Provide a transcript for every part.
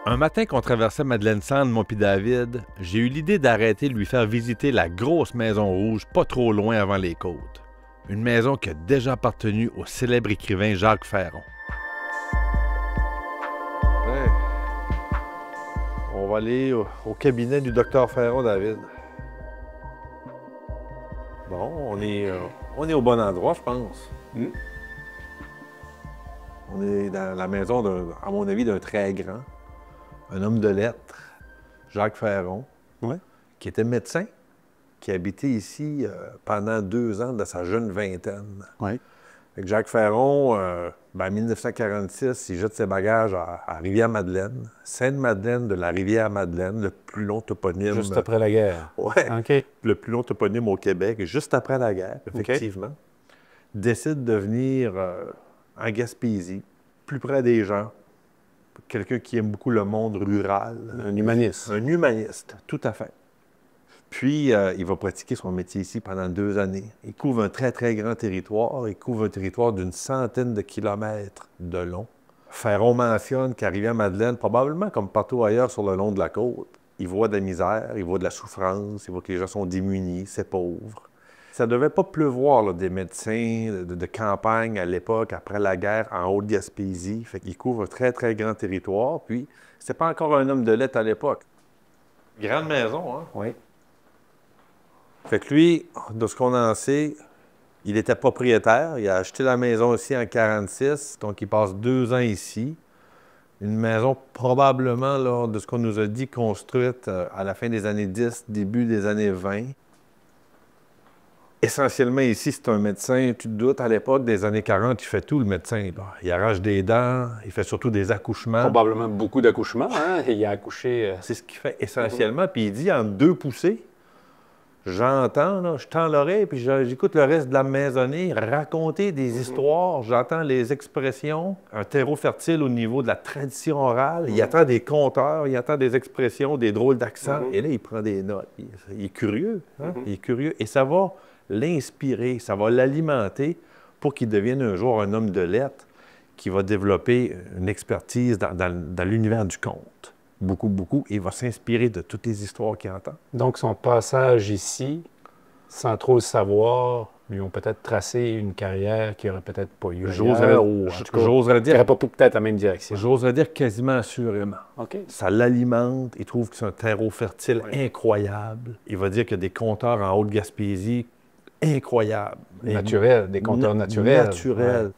Un matin qu'on traversait Madeleine-Sand, mon pis David, j'ai eu l'idée d'arrêter de lui faire visiter la grosse maison rouge pas trop loin avant les côtes. Une maison qui a déjà appartenu au célèbre écrivain Jacques Ferron. Ouais. On va aller au cabinet du docteur Ferron, David. Bon, on est au bon endroit, je pense. On est dans la maison, à mon avis, d'un très grand, un homme de lettres, Jacques Ferron, qui était médecin, qui habitait ici pendant 2 ans de sa jeune vingtaine. Fait que Jacques Ferron, en 1946, il jette ses bagages à Rivière-Madeleine, Sainte-Madeleine de la Rivière-Madeleine, le plus long toponyme. Juste après la guerre. Oui, OK. le plus long toponyme au Québec, juste après la guerre, effectivement. Décide de venir en Gaspésie, plus près des gens. Quelqu'un qui aime beaucoup le monde rural. Un humaniste. Un humaniste, tout à fait. Puis, il va pratiquer son métier ici pendant 2 années. Il couvre un très, très grand territoire. Il couvre un territoire d'une centaine de kilomètres de long. Ferron mentionne qu'à Rivière-Madeleine, probablement comme partout ailleurs sur le long de la côte, il voit de la misère, il voit de la souffrance, il voit que les gens sont démunis, c'est pauvre. Ça ne devait pas pleuvoir, là, des médecins de campagne à l'époque, après la guerre, en Haute-Gaspésie. Fait qu'il couvre un très, très grand territoire. Puis, c'était pas encore un homme de lettres à l'époque. Grande maison, hein? Oui. Fait que lui, de ce qu'on en sait, il était propriétaire. Il a acheté la maison ici en 1946, donc il passe 2 ans ici. Une maison probablement, là, de ce qu'on nous a dit, construite à la fin des années 10, début des années 20. Essentiellement, ici, c'est un médecin, tu te doutes, à l'époque des années 40, il fait tout, le médecin. Là. Il arrache des dents, il fait surtout des accouchements. Probablement beaucoup d'accouchements, hein? Il a accouché... C'est ce qu'il fait essentiellement. Puis il dit, en 2 poussées, j'entends, là, je tends l'oreille, puis j'écoute le reste de la maisonnée raconter des histoires, j'entends les expressions, un terreau fertile au niveau de la tradition orale. Il attend des conteurs, il attend des expressions, des drôles d'accents, et là, il prend des notes. Il est curieux, hein? Il est curieux, et ça va l'inspirer, ça va l'alimenter pour qu'il devienne un jour un homme de lettres qui va développer une expertise dans l'univers du conte. Beaucoup, beaucoup. Et il va s'inspirer de toutes les histoires qu'il entend. Donc, son passage ici, sans trop le savoir, lui ont peut-être tracé une carrière qui aurait peut-être pas eu J'oserais dire... qui n'aurait pas pris peut-être la même direction. J'oserais dire quasiment assurément. OK. Ça l'alimente. Il trouve que c'est un terreau fertile incroyable. Il va dire qu'il y a des compteurs en Haute-Gaspésie incroyables. Naturels, des compteurs naturels. Naturels. Ouais.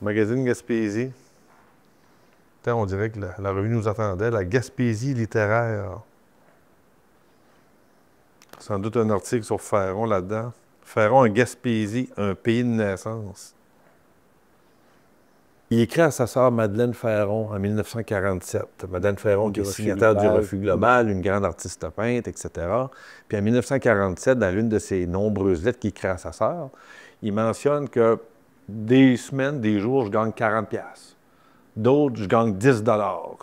Magazine Gaspésie. On dirait que la revue nous attendait. La Gaspésie littéraire. Sans doute un article sur Ferron là-dedans. Ferron en Gaspésie, un pays de naissance. Il écrit à sa sœur Madeleine Ferron en 1947. Madeleine Ferron, qui est signataire du Refus global, une grande artiste peintre, etc. Puis en 1947, dans l'une de ses nombreuses lettres qu'il écrit à sa sœur, il mentionne que des semaines, des jours, je gagne 40$. D'autres, je gagne 10$.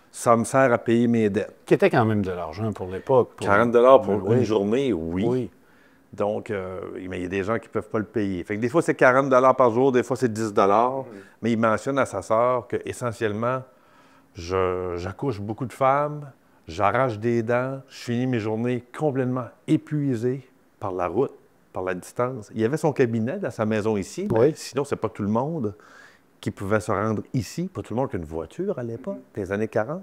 Ça me sert à payer mes dettes. Qui était quand même de l'argent pour l'époque. 40$ pour une journée, oui. Donc, mais il y a des gens qui ne peuvent pas le payer. Fait que des fois, c'est 40$ par jour, des fois, c'est 10$. Mais il mentionne à sa sœur qu'essentiellement, j'accouche beaucoup de femmes, j'arrache des dents, je finis mes journées complètement épuisé par la route, par la distance. Il y avait son cabinet dans sa maison ici. Mais sinon, c'est pas tout le monde qui pouvait se rendre ici, pas tout le monde qui a une voiture à l'époque, des années 40.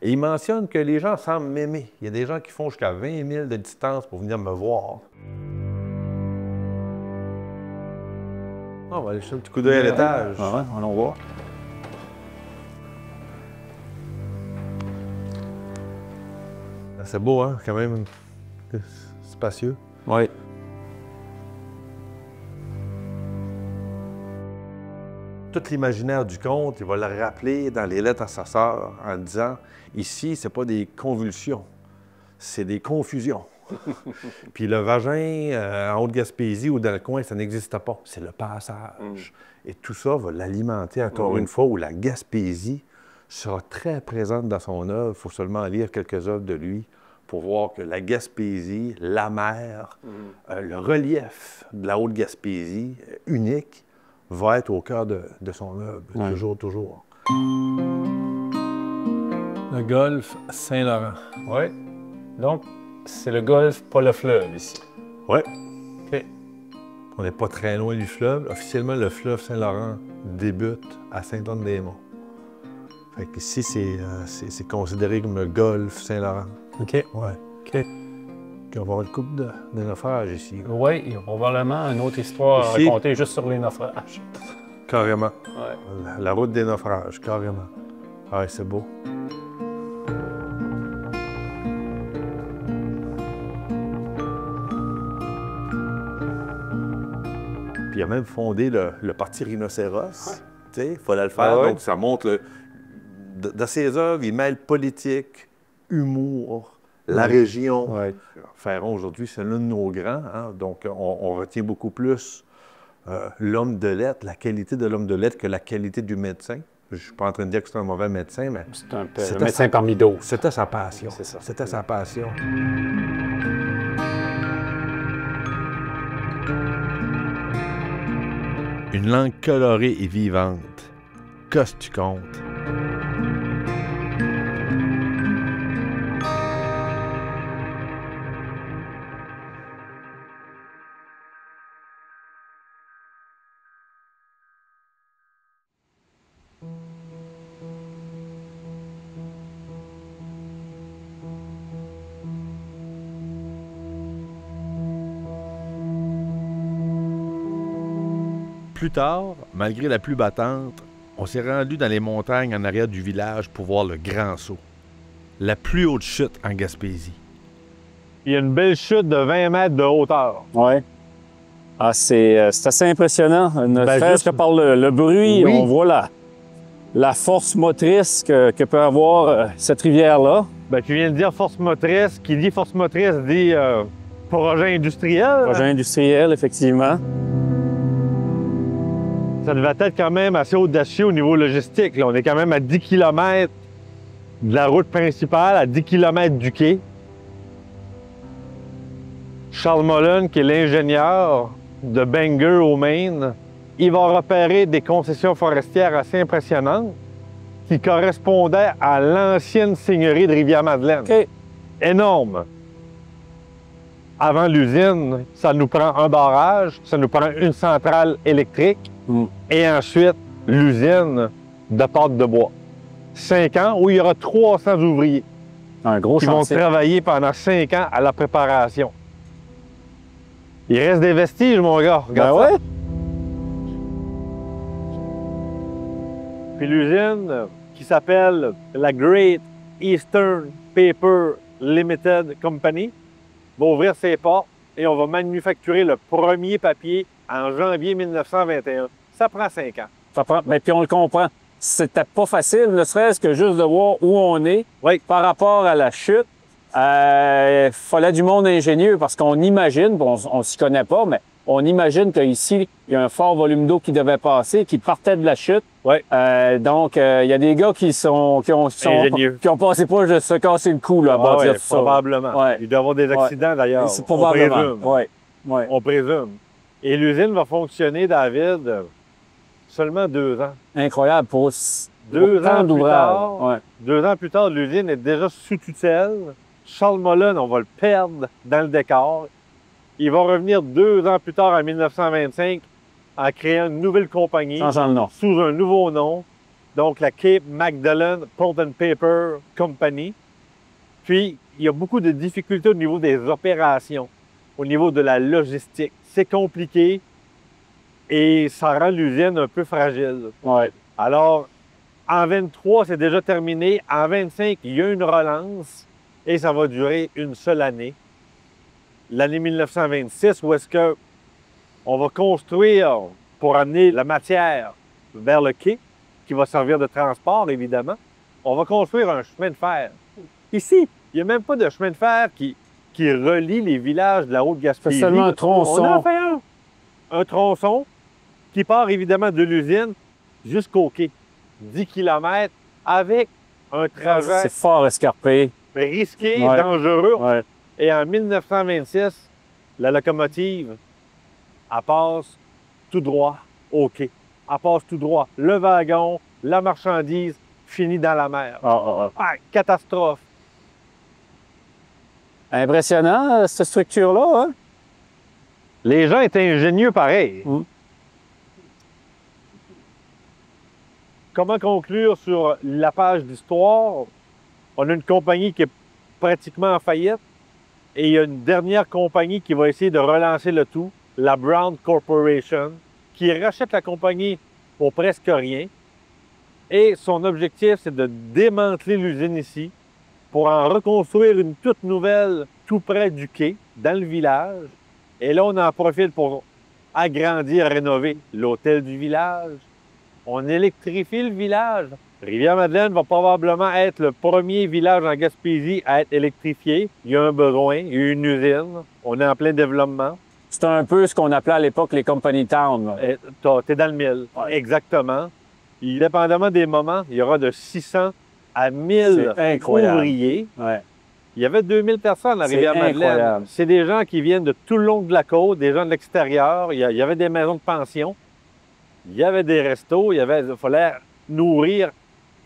Et il mentionne que les gens semblent m'aimer. Il y a des gens qui font jusqu'à 20 000 de distance pour venir me voir. On va aller jeter un petit coup d'œil à l'étage. Ah ouais, allons voir. C'est beau, hein, quand même. Spacieux. Oui. Tout l'imaginaire du conte, il va le rappeler dans les lettres à sa sœur en disant « Ici, c'est pas des convulsions, c'est des confusions. » Puis le vagin en Haute-Gaspésie ou dans le coin, ça n'existe pas. C'est le passage. Et tout ça va l'alimenter encore une fois, où la Gaspésie sera très présente dans son œuvre. Il faut seulement lire quelques œuvres de lui pour voir que la Gaspésie, la mer, le relief de la Haute-Gaspésie, unique, va être au cœur de son œuvre, toujours. Le golfe Saint-Laurent. Oui. Donc, c'est le golfe, pas le fleuve ici. Oui. OK. On n'est pas très loin du fleuve. Officiellement, le fleuve Saint-Laurent débute à Sainte-Anne-des-Monts. Fait qu'ici, c'est considéré comme le golfe Saint-Laurent. OK. Ouais. OK. Puis on va avoir une couple de naufrages ici. Oui, il y a probablement une autre histoire à raconter juste sur les naufrages. Carrément. Ouais. La route des naufrages, carrément. Ah ouais, c'est beau. Puis il a même fondé le Parti Rhinocéros. Tu sais, il fallait le faire. Donc, ça montre... Dans ses œuvres, il mêle politique, humour, la région. Ferron, aujourd'hui, c'est l'un de nos grands. Hein? Donc, on retient beaucoup plus l'homme de lettres, la qualité de l'homme de lettres que la qualité du médecin. Je ne suis pas en train de dire que c'est un mauvais médecin, mais... C'est un peu un médecin parmi d'autres. C'était sa passion. C'est ça. C'était sa passion. Une langue colorée et vivante. Qu'est-ce que tu comptes? Plus tard, malgré la pluie battante, on s'est rendu dans les montagnes en arrière du village pour voir le Grand Saut, la plus haute chute en Gaspésie. Il y a une belle chute de 20 mètres de hauteur. Oui. Ah, c'est assez impressionnant. Ne serait-ce que par le bruit, Oui. on voit la force motrice que peut avoir cette rivière-là. Ben, tu viens de dire force motrice. Qui dit force motrice dit projet industriel. Projet industriel, effectivement. Ça devait être quand même assez audacieux au niveau logistique. Là. On est quand même à 10 km de la route principale, à 10 km du quai. Charles Mullen, qui est l'ingénieur de Bangor au Maine, il va repérer des concessions forestières assez impressionnantes qui correspondaient à l'ancienne seigneurie de Rivière-Madeleine. OK. Énorme. Avant l'usine, ça nous prend un barrage, ça nous prend une centrale électrique et ensuite l'usine de pâte de bois. 5 ans où il y aura 300 ouvriers Un gros qui vont chantier. travailler pendant 5 ans à la préparation. Il reste des vestiges, mon gars. Ben Regarde ça. ouais. Puis l'usine qui s'appelle la Great Eastern Paper Limited Company va ouvrir ses portes et on va manufacturer le premier papier en janvier 1921. Ça prend 5 ans. Ça prend... Ben, puis on le comprend. C'était pas facile, ne serait-ce que juste de voir où on est par rapport à la chute. Il fallait du monde ingénieux parce qu'on imagine, bon, on s'y connaît pas, mais on imagine qu'ici, il y a un fort volume d'eau qui devait passer, qui partait de la chute. Donc, il y a des gars qui ont passé proche de se casser le cou là, à bâtir tout ça. Probablement. Ouais. Il doit y avoir des accidents d'ailleurs. C'est probablement. On présume. Et l'usine va fonctionner, David, seulement 2 ans. Incroyable pour 2 ans plus d'ouvrage. tard, 2 ans plus tard, l'usine est déjà sous tutelle. Charles Mullen, on va le perdre dans le décor. Il va revenir 2 ans plus tard, en 1925, en créant une nouvelle compagnie Changeant le nom. sous un nouveau nom, donc la Cape Magdalen Pulp and Paper Company. Puis, il y a beaucoup de difficultés au niveau des opérations, au niveau de la logistique. C'est compliqué et ça rend l'usine un peu fragile. Alors, en 23, c'est déjà terminé. En 25, il y a une relance et ça va durer une seule année. L'année 1926, où est-ce que on va construire pour amener la matière vers le quai, qui va servir de transport, évidemment. On va construire un chemin de fer. Ici, il n'y a même pas de chemin de fer qui relie les villages de la Haute-Gaspésie. C'est seulement un tronçon. On en fait un tronçon qui part évidemment de l'usine jusqu'au quai. 10 km avec un trajet C'est fort escarpé. risqué, dangereux. Ouais. Et en 1926, la locomotive, elle passe tout droit au quai. elle passe tout droit. Le wagon, la marchandise, finit dans la mer. Catastrophe. Impressionnant, cette structure-là, hein? Les gens étaient ingénieux pareil. Comment conclure sur la page d'histoire? On a une compagnie qui est pratiquement en faillite et il y a une dernière compagnie qui va essayer de relancer le tout, la Brown Corporation, qui rachète la compagnie pour presque rien. Et son objectif, c'est de démanteler l'usine ici pour en reconstruire une toute nouvelle tout près du quai, dans le village. Et là, on en profite pour agrandir, rénover l'hôtel du village. On électrifie le village. Rivière-Madeleine va probablement être le premier village en Gaspésie à être électrifié. Il y a un besoin, il y a une usine. On est en plein développement. C'est un peu ce qu'on appelait à l'époque les company towns. T'es dans le mille. Ouais. Exactement. Dépendamment des moments, il y aura de 600 à 1000 ouvriers. Ouais. Il y avait 2000 personnes à Rivière-Madeleine. C'est des gens qui viennent de tout le long de la côte, des gens de l'extérieur. Il y avait des maisons de pension. Il y avait des restos. Il fallait nourrir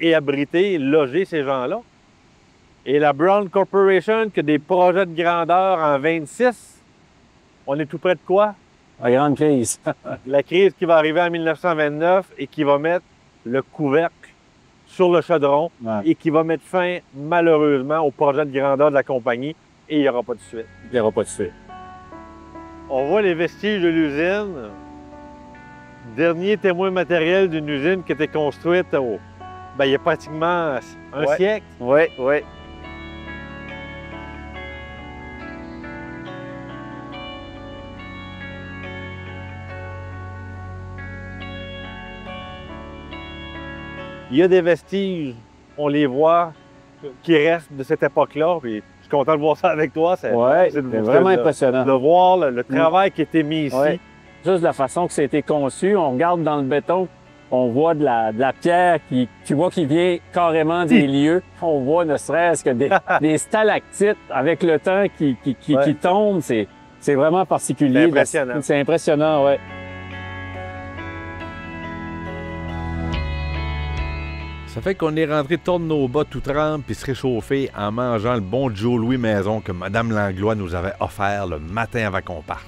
et abriter, loger ces gens-là. Et la Brown Corporation, qui a des projets de grandeur en 26, on est tout près de quoi? La grande crise. La crise qui va arriver en 1929 et qui va mettre le couvercle sur le chaudron et qui va mettre fin, malheureusement, au projet de grandeur de la compagnie et il n'y aura pas de suite. Il n'y aura pas de suite. On voit les vestiges de l'usine. Dernier témoin matériel d'une usine qui était construite il y a pratiquement un siècle. Oui. Il y a des vestiges, on les voit, qui restent de cette époque-là. Puis je suis content de voir ça avec toi. C'est vraiment impressionnant. De voir le travail qui a été mis ici. Ouais. Juste la façon que ça a été conçu, on regarde dans le béton, on voit de la pierre tu vois qui vient carrément des lieux. On voit ne serait-ce que des stalactites avec le temps qui tombent. C'est vraiment particulier. C'est impressionnant. C'est impressionnant, oui. Ça fait qu'on est rentré tourner nos bas tout trempe puis se réchauffer en mangeant le bon Joe Louis maison que Mme Langlois nous avait offert le matin avant qu'on parte.